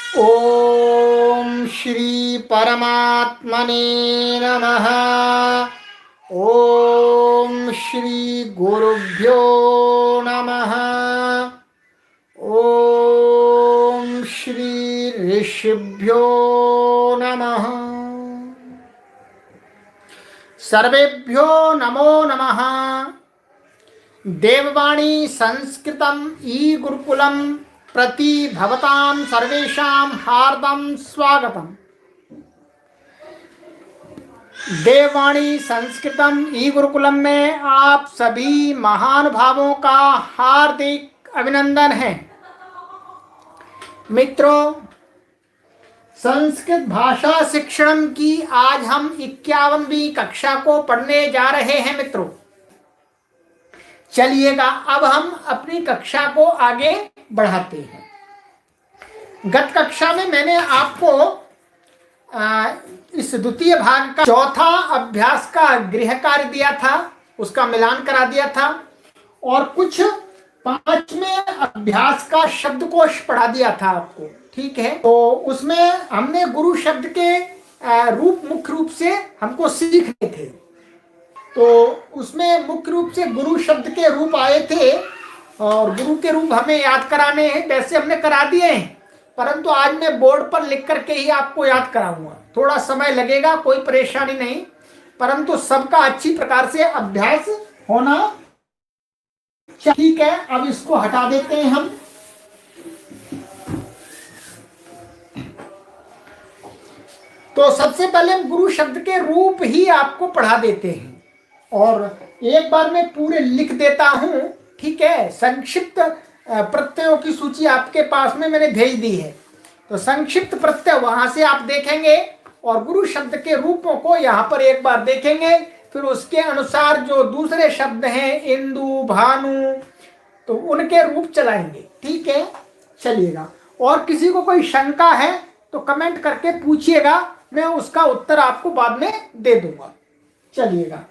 ओम श्री परमात्मने नमः। ओम श्री गुरुभ्यो नमः। ओम श्री ऋषिभ्यो नमः। सर्वेभ्यो नमो नमः। देववाणी संस्कृतम ई गुरुकुलम प्रति भवतां सर्वेषां हार्दं स्वागतम्। देववाणी संस्कृतम ई गुरुकुलम में आप सभी महानुभावों का हार्दिक अभिनंदन है। मित्रों, संस्कृत भाषा शिक्षण की आज हम 51वीं कक्षा को पढ़ने जा रहे हैं। मित्रों, चलिएगा अब हम अपनी कक्षा को आगे बढ़ाते हैं। गत कक्षा में मैंने आपको इस द्वितीय भाग का चौथा अभ्यास का गृह कार्य दिया था, उसका मिलान करा दिया था और कुछ पांचवें अभ्यास का शब्दकोश पढ़ा दिया था आपको। ठीक है, तो उसमें हमने गुरु शब्द के रूप मुख्य रूप से हमको सीखने थे। तो उसमें मुख्य रूप से गुरु शब्द के रूप आए थे और गुरु के रूप हमें याद कराने हैं। वैसे हमने करा दिए हैं, परंतु आज मैं बोर्ड पर लिख करके ही आपको याद कराऊंगा। थोड़ा समय लगेगा, कोई परेशानी नहीं, परंतु सबका अच्छी प्रकार से अभ्यास होना। ठीक है, अब इसको हटा देते हैं हम। तो सबसे पहले हम गुरु शब्द के रूप ही आपको पढ़ा देते हैं और एक बार मैं पूरे लिख देता हूं। ठीक है, संक्षिप्त प्रत्ययों की सूची आपके पास में मैंने भेज दी है, तो संक्षिप्त प्रत्यय वहां से आप देखेंगे और गुरु शब्द के रूपों को यहां पर एक बार देखेंगे। फिर उसके अनुसार जो दूसरे शब्द हैं, इंदु, भानु, तो उनके रूप चलाएंगे। ठीक है, चलिएगा। और किसी को कोई शंका है तो कमेंट करके पूछिएगा, मैं उसका उत्तर आपको बाद में दे दूंगा। चलिएगा।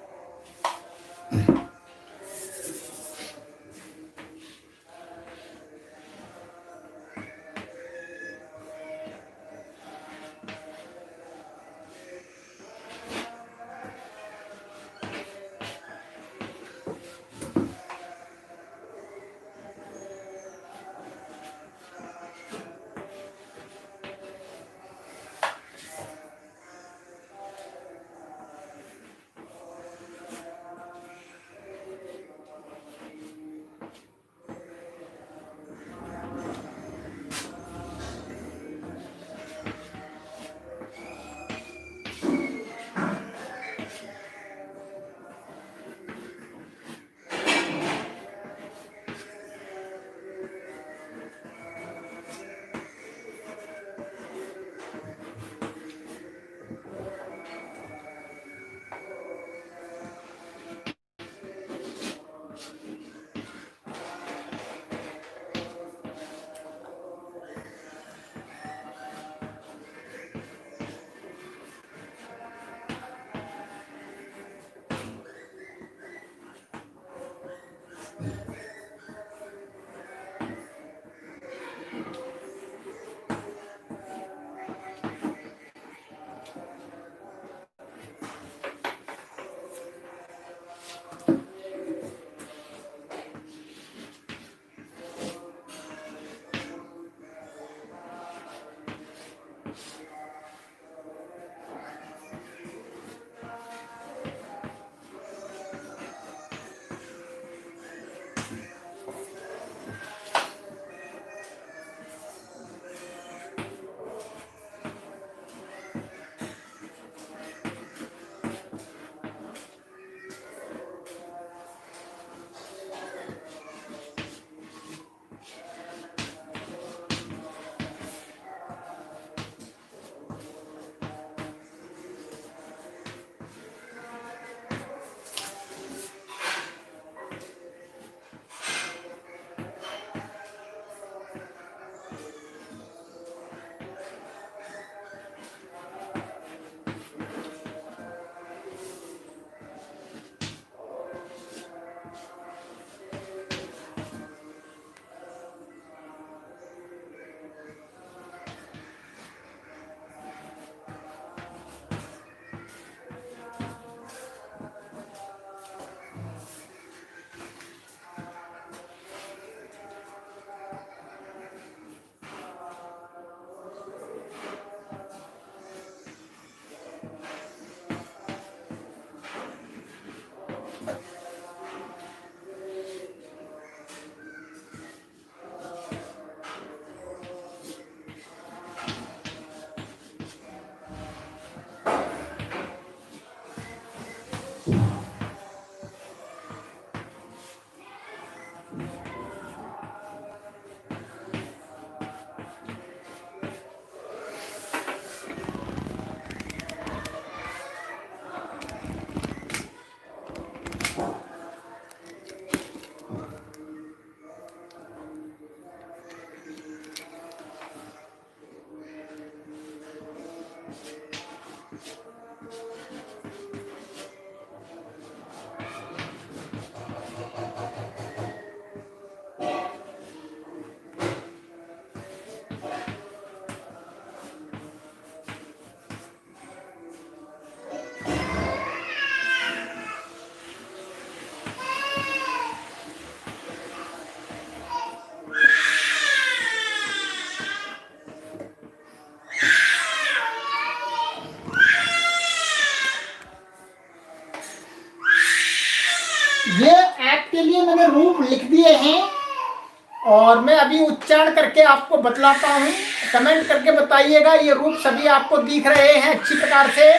और मैं अभी उच्चारण करके आपको बतलाता हूँ, कमेंट करके बताइएगा ये रूप सभी आपको दिख रहे हैं अच्छी प्रकार से,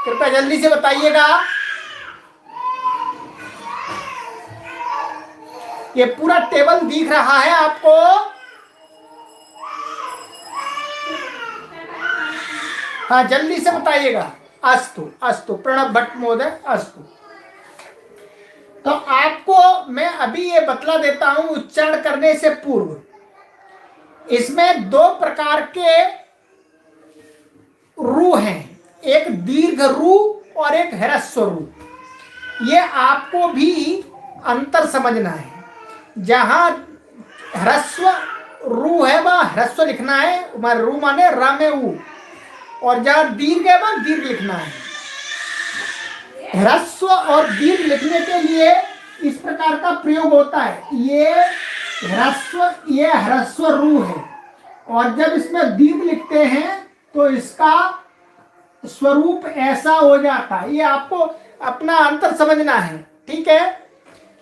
कृपया जल्दी से बताइएगा। ये पूरा टेबल दिख रहा है आपको? हाँ जल्दी से बताइएगा। अस्तु अस्तु, प्रणव भट्ट महोदय अस्तु। तो आपको मैं अभी ये बतला देता हूं उच्चारण करने से पूर्व। इसमें दो प्रकार के रू हैं, एक दीर्घ रू और एक ह्रस्व रू। ये आपको भी अंतर समझना है। जहां ह्रस्व रू है वहां ह्रस्व लिखना है, रू माने र में ऊ, और जहां दीर्घ है वहां दीर्घ लिखना है। ह्रस्व और दीर्घ लिखने के लिए इस प्रकार का प्रयोग होता है। ये ह्रस्व रू है, और जब इसमें दीर्घ लिखते हैं तो इसका स्वरूप ऐसा हो जाता है। ये आपको अपना अंतर समझना है, ठीक है।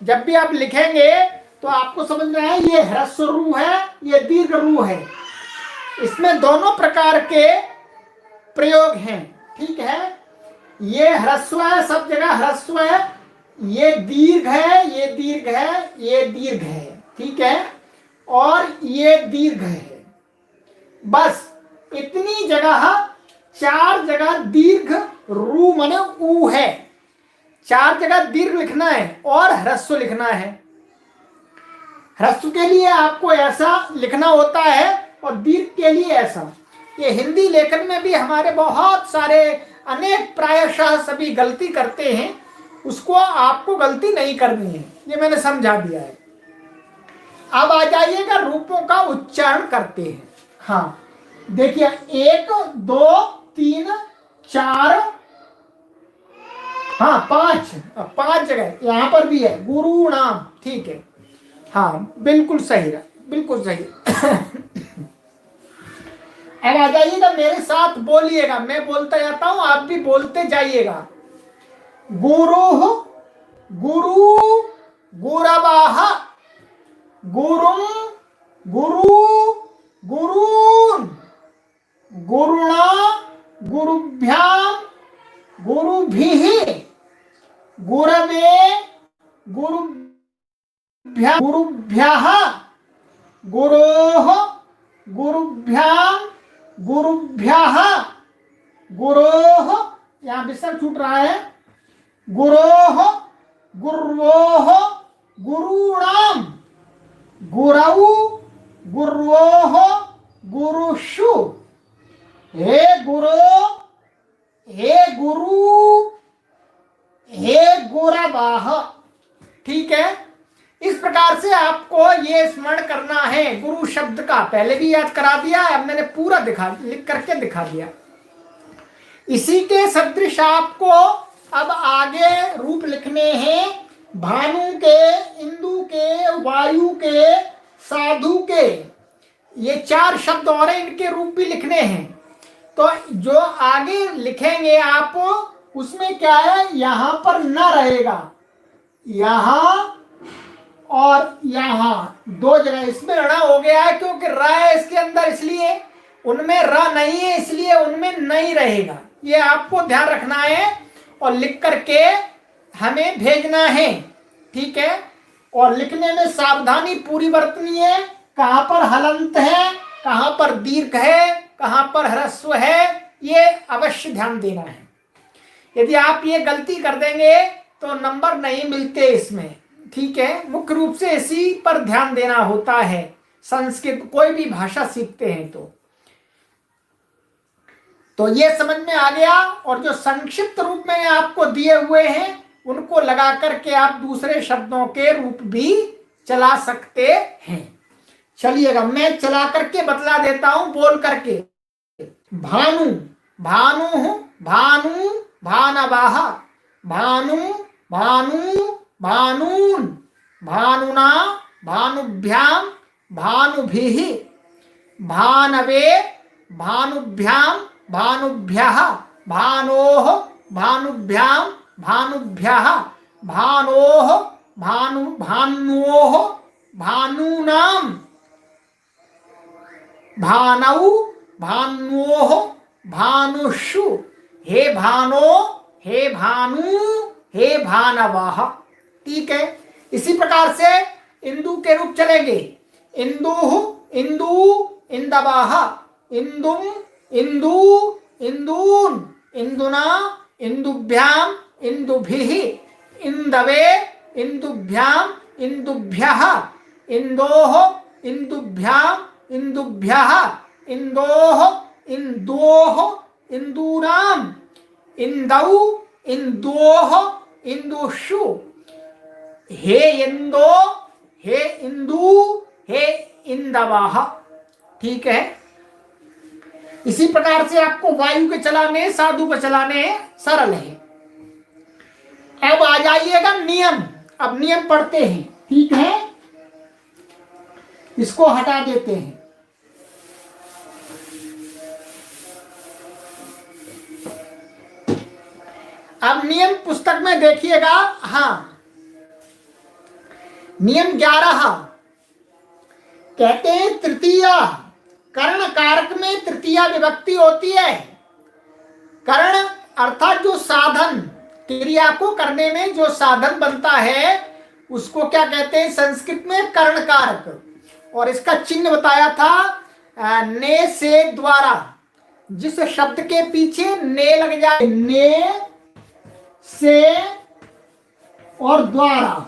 जब भी आप लिखेंगे तो आपको समझना है ये ह्रस्व रू है, ये दीर्घ रू है। इसमें दोनों प्रकार के प्रयोग हैं, ठीक है। ये ह्रस्व है, सब जगह ह्रस्व है, ये दीर्घ है, ये दीर्घ है, ये दीर्घ है, ठीक है, और ये दीर्घ है। बस इतनी जगह, चार जगह दीर्घ रू माने ऊ है, चार जगह दीर्घ लिखना है और ह्रस्व लिखना है। ह्रस्व के लिए आपको ऐसा लिखना होता है और दीर्घ के लिए ऐसा। ये हिंदी लेखन में भी हमारे बहुत सारे अनेक प्रायशः सभी गलती करते हैं, उसको आपको गलती नहीं करनी है, ये मैंने समझा दिया है। अब आ जाइएगा रूपों का उच्चारण करते हैं। हाँ देखिए, 1 2 3 4, हाँ 5 जगह यहाँ पर भी है गुरु नाम, ठीक है। हाँ बिल्कुल सही रहा, बिल्कुल सही। अब आ जाइएगा, मेरे साथ बोलिएगा, मैं बोलता जाता हूं आप भी बोलते जाइएगा। गुरु गुरु गुरवाह, गुरुम गुरु गुरून, गुरुणा गुरुभ्याम गुरुभिः, गुरवे गुरुभ्याम गुरुभ्यः, गुरोः गुरुभ्याम गुरुभ्यः, गुरोः, यहाँ विसर्ग छूट रहा है, गुरोः गुर्वोः गुरूणाम, गुरौ गुर्वोः गुरुषु, हे गुरो हे गुरु हे गुरवाह, ठीक है। इस प्रकार से आपको ये स्मरण करना है। गुरु शब्द का पहले भी याद करा दिया, अब मैंने पूरा लिख करके दिखा दिया। इसी के सदृश आपको अब आगे रूप लिखने हैं। भानु के, इंदु के, वायु के, साधु के, ये 4 शब्द और हैं, इनके रूप भी लिखने हैं। तो जो आगे लिखेंगे आप, उसमें क्या है, यहां पर न रहेगा, यहां और यहां 2 जगह इसमें रणा हो गया है, क्योंकि र है इसके अंदर, इसलिए उनमें र नहीं है, इसलिए उनमें नहीं रहेगा। ये आपको ध्यान रखना है और लिख करके हमें भेजना है, ठीक है। और लिखने में सावधानी पूरी बरतनी है। कहां पर हलंत है, कहां पर दीर्घ है, कहां पर ह्रस्व है, ये अवश्य ध्यान देना है। यदि आप ये गलती कर देंगे तो नंबर नहीं मिलते इसमें, ठीक है। मुख्य रूप से इसी पर ध्यान देना होता है। संस्कृत कोई भी भाषा सीखते हैं तो ये समझ में आ गया। और जो संक्षिप्त रूप में आपको दिए हुए हैं उनको लगा करके आप दूसरे शब्दों के रूप भी चला सकते हैं। चलिएगा, मैं चला करके बतला देता हूं बोल करके। भानु भानु भानु भानवाह, भानु भानु भानून, भानुना भानुभ्याम भानुभिः, भानवे भानुभ्याम भानुभ्यः, भानोः भानुभ्याम भानुभ्यः, भानोः भानुओः भानूनाम, भानौ, भान्वोः, भानुषु, हे भानो, हे भानु, हे भानवः। ठीक है, इसी प्रकार से इंदु के रूप चलेंगे। इंदुः, इंदु, इंदवः, इंदुम, इंदु, इंदून, इंदुना, इंदुभ्याम, इंदुभिः, इंदवे, इंदुभ्याम, इंदुभ्यः, इंदोः, इंदुभ्याम, इंदुभ्यः, इंदोः, इंदोः, इंदूनाम, इंदौ, इंदोः, इंदुषु, हे इंदो, हे इंदु, हे इंदवः। ठीक है, इसी प्रकार से आपको वायु के चलाने, साधु के चलाने सरल है। अब आ जाइएगा नियम। अब नियम पढ़ते हैं। ठीक है, इसको हटा देते हैं। अब नियम पुस्तक में देखिएगा। हाँ, नियम 11 कहते हैं तृतीया, कर्ण कारक में तृतीया विभक्ति होती है। कर्ण अर्थात जो साधन, क्रिया को करने में जो साधन बनता है उसको क्या कहते हैं संस्कृत में? कर्ण कारक। और इसका चिन्ह बताया था ने से द्वारा। जिस शब्द के पीछे ने लग जाए, ने से और द्वारा,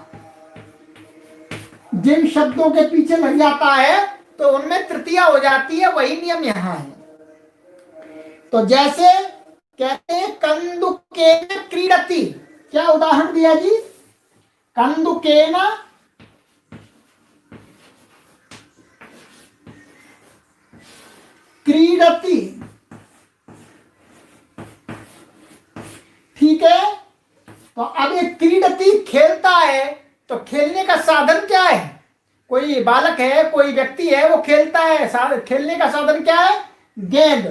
जिन शब्दों के पीछे लग जाता है तो उनमें तृतीया हो जाती है। वही नियम यहां है। तो जैसे कहते हैं कंदुकेन क्रीडति, क्या उदाहरण दिया जी? कंदुकेन क्रीडति। ठीक है, तो अब ये क्रीडति खेलता है, तो खेलने का साधन क्या है? कोई बालक है, कोई व्यक्ति है, वो खेलता है, खेलने का साधन क्या है? गेंद,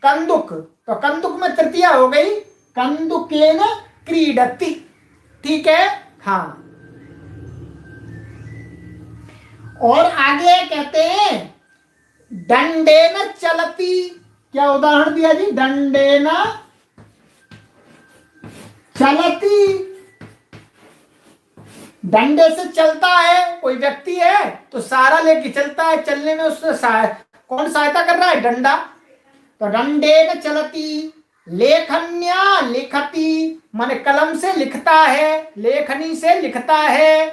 कंदुक। तो कंदुक में तृतीया हो गई, कंदुकेन क्रीडति। ठीक है, हाँ। और आगे कहते हैं दंडेन चलती। क्या उदाहरण दिया जी? दंडेन चलती। डंडे से चलता है, कोई व्यक्ति है तो सहारा लेके चलता है, चलने में उससे कौन सहायता कर रहा है? डंडा। तो डंडे न चलती। लेखन्या लिखती, माने कलम से लिखता है, लेखनी से लिखता है।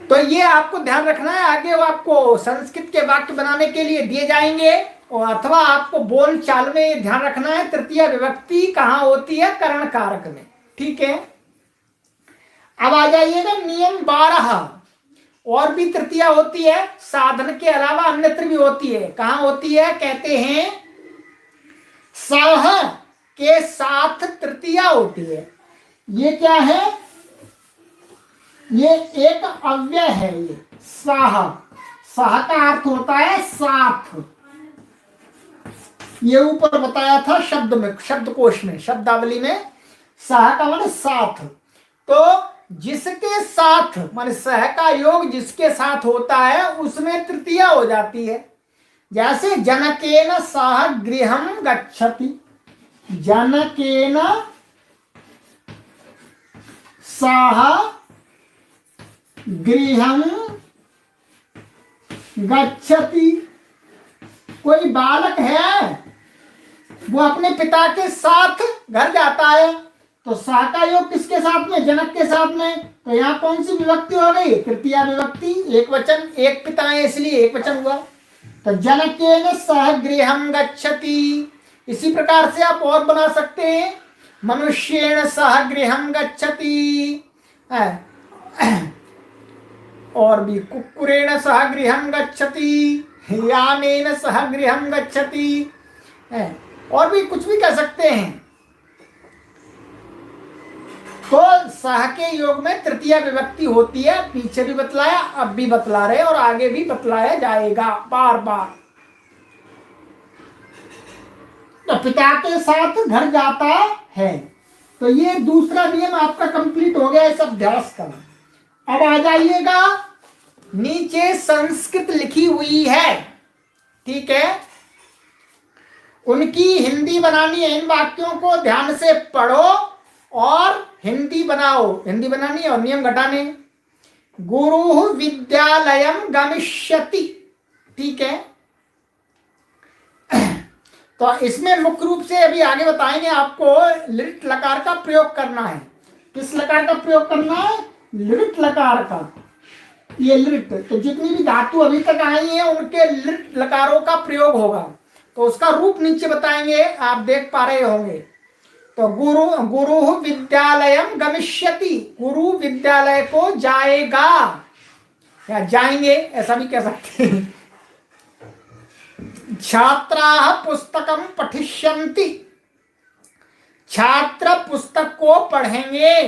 तो ये आपको ध्यान रखना है। आगे वो आपको संस्कृत के वाक्य बनाने के लिए दिए जाएंगे, और अथवा आपको बोल चाल में ध्यान रखना है तृतीय विभक्ति कहाँ होती है? कर्ण कारक में। ठीक है, अब आ जाइएगा नियम 12। और भी तृतीया होती है, साधन के अलावा अन्यत्र भी होती है। कहां होती है? कहते हैं सह के साथ तृतीया होती है। ये क्या है? ये एक अव्यय है। ये सह, सह का अर्थ होता है साथ। ये ऊपर बताया था शब्द में, शब्दकोश में, शब्दावली में। सह का मतलब साथ। तो जिसके साथ मान सह का योग जिसके साथ होता है उसमें तृतीया हो जाती है। जैसे जनकेन सह गृहं गच्छति, जनकेन सह गृहं गच्छति। कोई बालक है, वो अपने पिता के साथ घर जाता है, तो सह का योग किसके साथ में? जनक के साथ में। तो यहाँ कौन सी विभक्ति हो गई? तृतीया विभक्ति, एक वचन, एक पिता है इसलिए एक वचन हुआ। तो जनकेन सह गृहं गच्छति। इसी प्रकार से आप और बना सकते हैं, मनुष्येण सह गृहं गच्छति। और भी कुक्कुरेण सह गृहं गच्छति, यानेन सह गृहं गच्छति। और भी कुछ भी कह सकते हैं। तो सह के योग में तृतीया विभक्ति होती है। पीछे भी बतलाया, अब भी बतला रहे और आगे भी बतलाया जाएगा बार बार। तो पिता के साथ घर जाता है। तो ये दूसरा नियम आपका कंप्लीट हो गया इस अभ्यास का। अब आ जाइएगा नीचे संस्कृत लिखी हुई है, ठीक है, उनकी हिंदी बनानी है। इन वाक्यों को ध्यान से पढ़ो और हिंदी बनाओ। हिंदी बनानी है और नियम घटाने। गुरु विद्यालयम गमिष्यति, ठीक है। तो इसमें मुख्य रूप से अभी आगे बताएंगे आपको लिट लकार का प्रयोग करना है। किस लकार का प्रयोग करना है? लिट लकार का। ये लिट, तो जितनी भी धातु अभी तक आई हैं उनके लिट लकारों का प्रयोग होगा। तो उसका रूप नीचे बताएंगे, आप देख पा रहे होंगे। तो गुरु विद्यालयम गमिष्यति, गुरु विद्यालय को जाएगा या जाएंगे, ऐसा भी कह सकते हैं। छात्राः पुस्तकम पठिष्यन्ति, छात्र पुस्तक को पढ़ेंगे।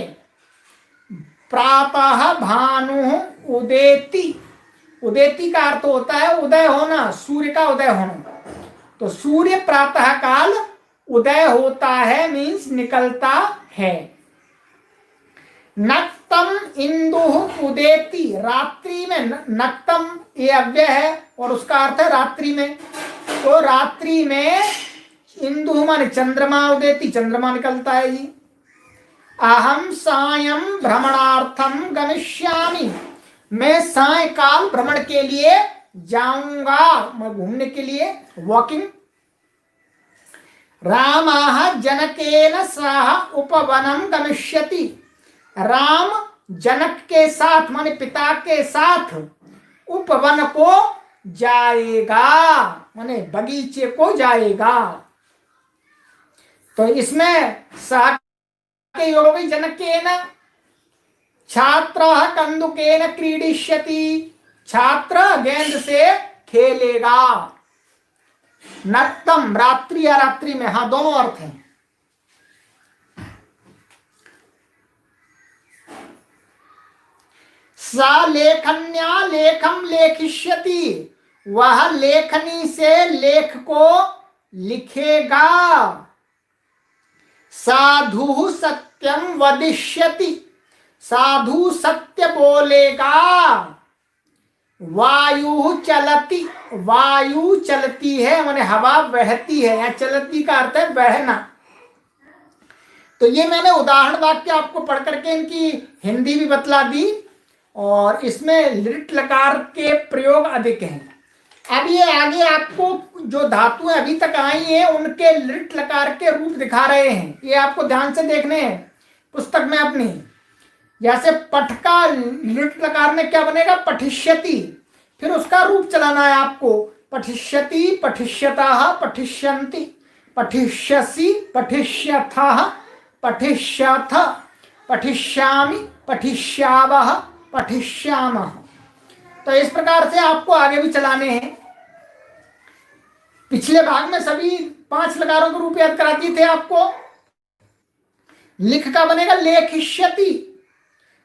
प्रातः भानु उदेति, उदेति का अर्थ होता है उदय होना, सूर्य का उदय होना। तो सूर्य प्रातः काल उदय होता है, मीन्स निकलता है। नक्तम इंदु उदेति, रात्रि में, नक्तम ये अव्यय है और उसका अर्थ है रात्रि में। तो रात्रि में इंदु माने चंद्रमा उदेति, चंद्रमा निकलता है जी। अहम सायं भ्रमणार्थम गमिष्यामि, मैं सायकाल भ्रमण के लिए जाऊंगा, मैं घूमने के लिए, वॉकिंग। रामः जनकेन सह उपवनम गमिष्यति, राम जनक के साथ माने पिता के साथ उपवन को जाएगा, माने बगीचे को जाएगा। तो इसमें सह के योग भी जनकेन। छात्रः कंदुकेन क्रीडिष्यति, छात्र गेंद से खेलेगा। नक्तम रात्रि या रात्रि में, हाँ दोनों अर्थ हैं। सा लेखन्या लेखम लेखिष्यति, वह लेखनी से लेख को लिखेगा। साधु सत्यम वदिष्यति, साधु सत्य बोलेगा। वायु चलती, वायु चलती है माने हवा बहती है, या चलती का अर्थ है बहना। तो ये मैंने उदाहरण वाक्य आपको पढ़ करके इनकी हिंदी भी बतला दी, और इसमें लिट लकार के प्रयोग अधिक हैं। अब ये आगे आपको जो धातुएं अभी तक आई हैं उनके लिट लकार के रूप दिखा रहे हैं, ये आपको ध्यान से देखने हैं पुस्तक में अपनी। जैसे पठ का लिट लकार में क्या बनेगा? पठिष्यति, फिर उसका रूप चलाना है आपको। पठिष्यति, पठिष्यतः, पठिष्यन्ति, पठिष्यसि, पठिष्यथः, पठिष्यथ, पठिष्यामि, पठिष्यावः, पठिष्यामः। तो इस प्रकार से आपको आगे भी चलाने हैं। पिछले भाग में सभी 5 लकारों के रूप याद करा दिए थे आपको। लिख का बनेगा लेखिष्यति,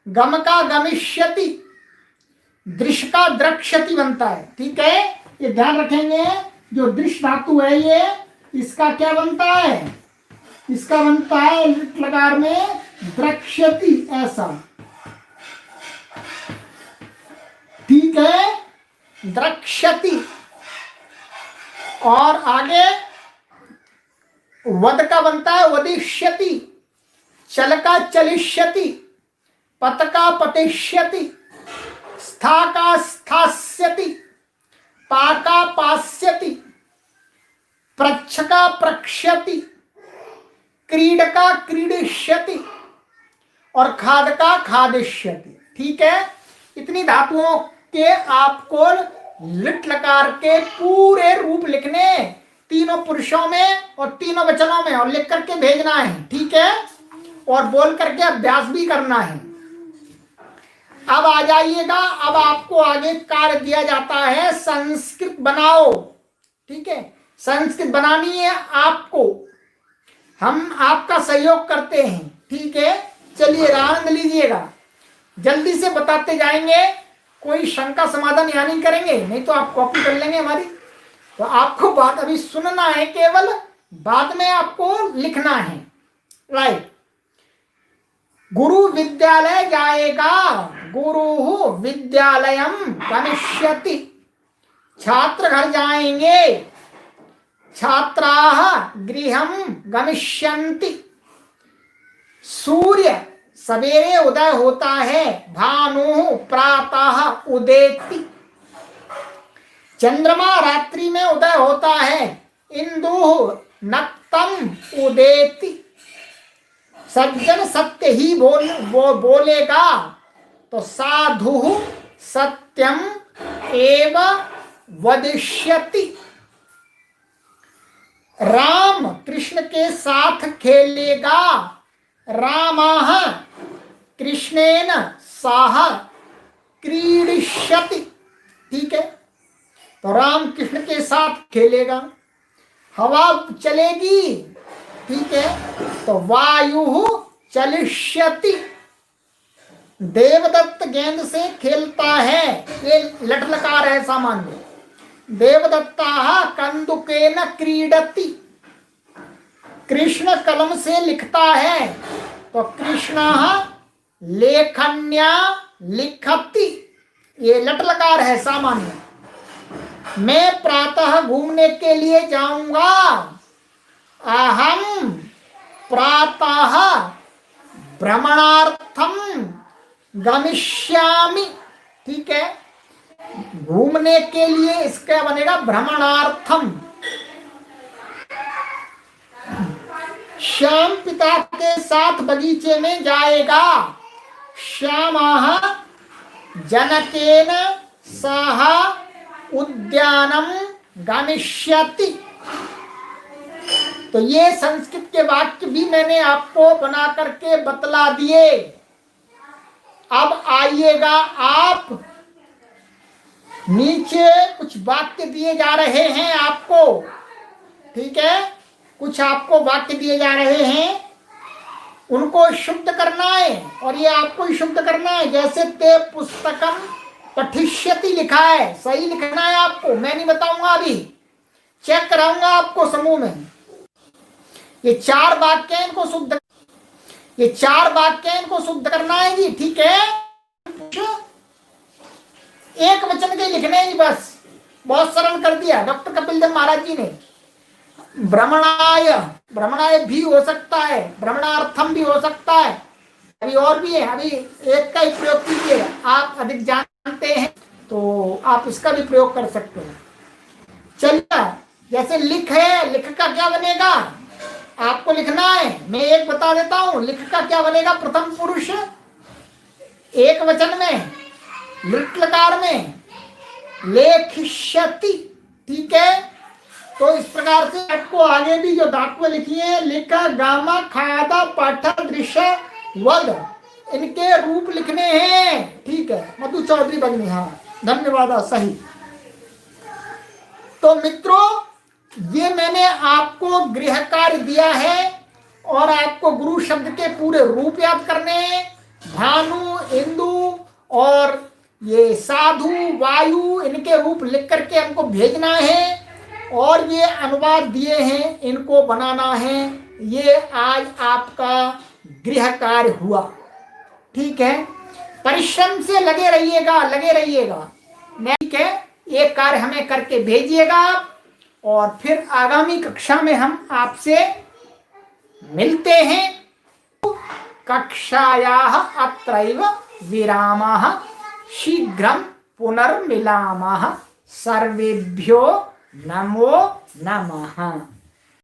गम का गमिष्यति, दृश्य का द्रक्ष्यति बनता है, ठीक है। ये ध्यान रखेंगे, जो दृश्य धातु है ये, इसका क्या बनता है? इसका बनता है लिट लकार में द्रक्ष्यति, ऐसा, ठीक है, द्रक्ष्यति। और आगे वद का बनता है वदिष्यति, चल का चलिष्यति, पत का पतिष्यति, स्था का स्थास्यति, पा का पास्यति, प्रच्छ का प्रक्ष्यति, क्रीड का क्रीडिष्यति और खाद का खादिष्यति, ठीक है। इतनी धातुओं के आपको लिट लकार के पूरे रूप लिखने, तीनों पुरुषों में और तीनों वचनों में, और लिख करके भेजना है, ठीक है, और बोल करके अभ्यास भी करना है। अब आ जाइएगा, अब आपको आगे कार्य दिया जाता है संस्कृत बनाओ, ठीक है। संस्कृत बनानी है आपको, हम आपका सहयोग करते हैं, ठीक है। चलिए आनंद लीजिएगा, जल्दी से बताते जाएंगे, कोई शंका समाधान यहाँ नहीं करेंगे, नहीं तो आप कॉपी कर लेंगे हमारी। तो आपको बात अभी सुनना है, केवल बाद में आपको लिखना है, राइट। गुरु विद्यालय जाएगा, गुरु विद्यालयम गमिष्यति, छात्र घर जाएंगे, छात्राः गृहं गमिष्यन्ति। सूर्य सवेरे उदय होता है, भानु प्रातः उदेति। चंद्रमा रात्रि में उदय होता है, इंदु नक्तम उदेति। सज्जन सत्य ही बोलेगा, तो साधु सत्यम एव वदिष्यति। राम कृष्ण के साथ खेलेगा, रामः कृष्णेन सह क्रीडिष्यति। ठीक है, तो राम कृष्ण के साथ खेलेगा। हवा चलेगी, ठीक है, तो वायु चलिष्यति। देवदत्त गेंद से खेलता है, ये लट लकार है सामान्य। देवदत्ता कंदुकेन क्रीडति। कृष्ण कलम से लिखता है, तो कृष्ण लेखन्या लिखति, ये लट लकार है सामान्य। मैं प्रातः घूमने के लिए जाऊंगा, अहम प्रातः भ्रमणार्थम गमिष्यामि। ठीक है, घूमने के लिए इसका बनेगा भ्रमणार्थम। श्याम पिता के साथ बगीचे में जाएगा, श्यामः जनकेन सह उद्यानम गमिष्यति। तो ये संस्कृत के वाक्य भी मैंने आपको बना करके बतला दिए। अब आइएगा आप, नीचे कुछ वाक्य दिए जा रहे हैं आपको, ठीक है, कुछ आपको वाक्य दिए जा रहे हैं, उनको शुद्ध करना है, और ये आपको ही शुद्ध करना है। जैसे ते पुस्तकम पठिष्यति लिखा है, सही लिखना है आपको, मैं नहीं बताऊंगा, अभी चेक कराऊंगा आपको समूह में। ये चार वाक्य हैं, इनको शुद्ध, ये चार वाक्य हैं, इनको शुद्ध करना है जी। ठीक है, एक वचन के लिखने ही बस, बहुत सरल कर दिया डॉक्टर कपिल देव महाराज जी ने। भ्रमणाय, भ्रमणाय भी हो सकता है, भ्रमणार्थम भी हो सकता है, अभी और भी है, अभी एक का ही प्रयोग कीजिए। आप अधिक जानते हैं तो आप इसका भी प्रयोग कर सकते हैं। चलिए, जैसे लिख है, लिख का क्या बनेगा आपको लिखना है, मैं एक बता देता हूं। लिख का क्या बनेगा, प्रथम पुरुष एक वचन में, लृट लकार में, लेखिष्यति। ठीक है, तो इस प्रकार से आपको आगे भी जो धातुएं लिखी है, लिखा, गामा, खादा, पाठा, दृश्य, वद, इनके रूप लिखने हैं। ठीक है, मधु चौधरी बगनी, हाँ धन्यवाद, सही। तो मित्रों, ये मैंने आपको गृह कार्य दिया है, और आपको गुरु शब्द के पूरे रूप याद करने हैं। भानु, इंदु और ये साधु, वायु, इनके रूप लिख करके हमको भेजना है, और ये अनुवाद दिए हैं, इनको बनाना है। ये आज आपका गृह कार्य हुआ। ठीक है, परिश्रम से लगे रहिएगा, लगे रहिएगा। ठीक है, ये कार्य हमें करके भेजिएगा आप, और फिर आगामी कक्षा में हम आपसे मिलते हैं। कक्षायाः अत्रैव विरामः, शीघ्रं पुनर्मिलामः। सर्वेभ्यो नमो नमः।